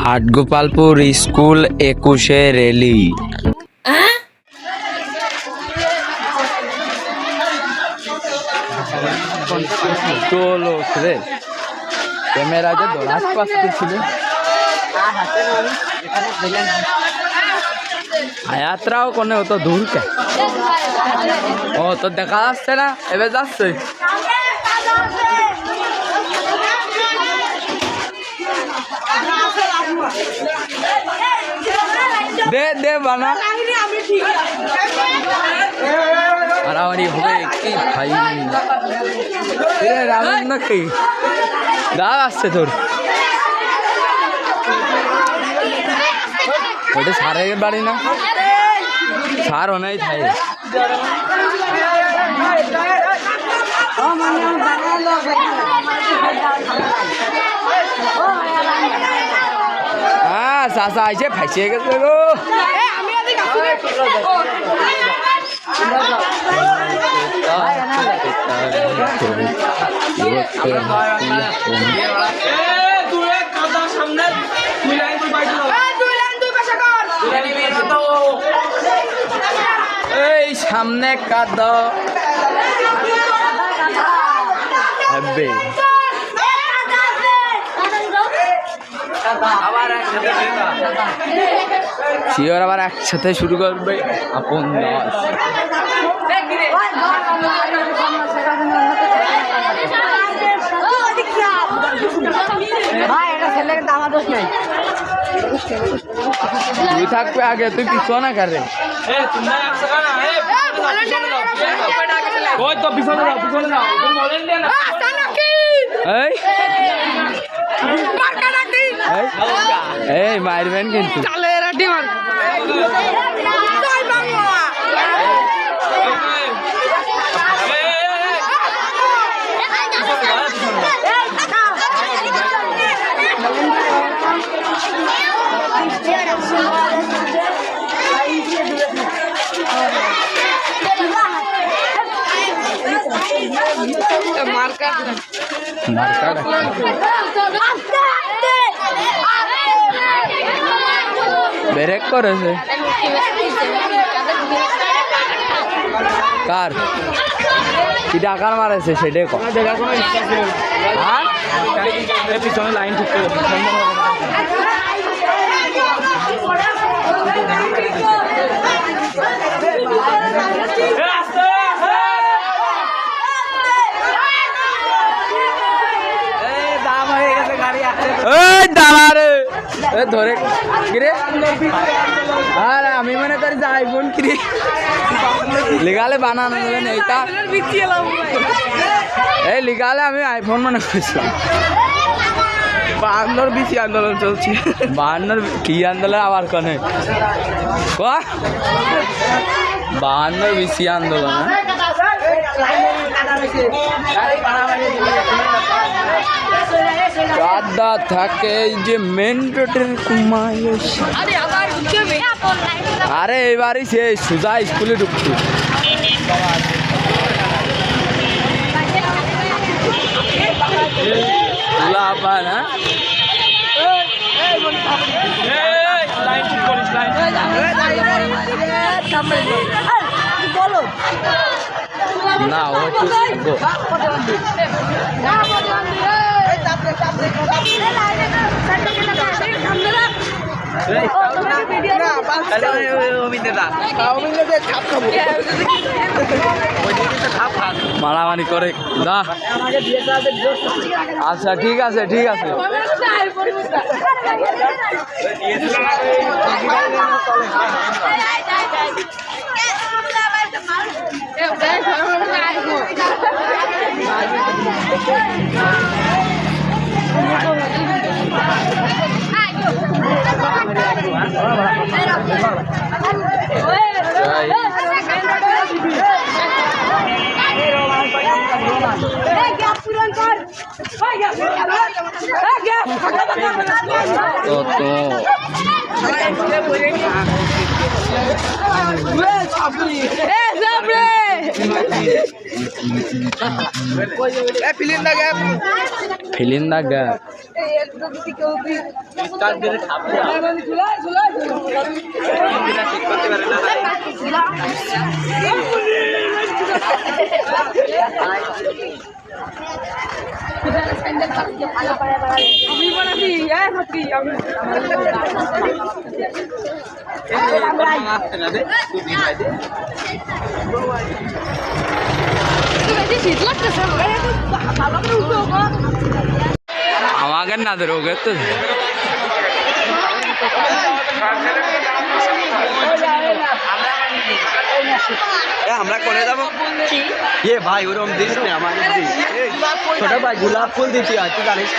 Hatgopalpur school 21-এ rally. তো লোক রে ক্যামেরা যে দৌড়াস পাচ্ছিল আয়াতরাও কোনে অত দূর কে ও তো দেখা যাচ্ছে না এবার যাচ্ছে দে দে বানা আরামারি হবে কি ভাই রামেন নাকি দাঁড় আসছে তোর ওটা সারের বাড়ি না সার অনেক থাই হ্যাঁ চাষা আইছে ফাইসে গেছে গো এই সামনে কাদ শিওর আবার একসাথে শুরু করবে আপন দশ তুই থাকবে আগে তুই পিছু না কারে এই মারবেন কিন্তু ব্রেক করেছে কার কি ডাকার মারেছে সেটাই পিছনে লাইন ঠিক করে ধরে কিরে আর আমি মনে করি যে আইফোন কিরে লিগালে বানানো যাবে না এইটা এই লিগালে আমি আইফোন মনে করছিলাম 52 বেশি আন্দোলন চলছে 52 কি আন্দোলন আবার কনে 52 বেশি আন্দোলন কাদা থাকে যে মেন রোডের কুমায় আরে এবারই সে সুজা স্কুলে ঢুকছে না না ও মারামারি করে যা আচ্ছা ঠিক আছে ঠিক আছে fill in the gap. আমাকে না ধরোগে তো আমরা করে যাবো ये भाई ওরম দিস না আমাকে দিস ছোট ভাই গোলাপ ফুল দিছি তুই জানিস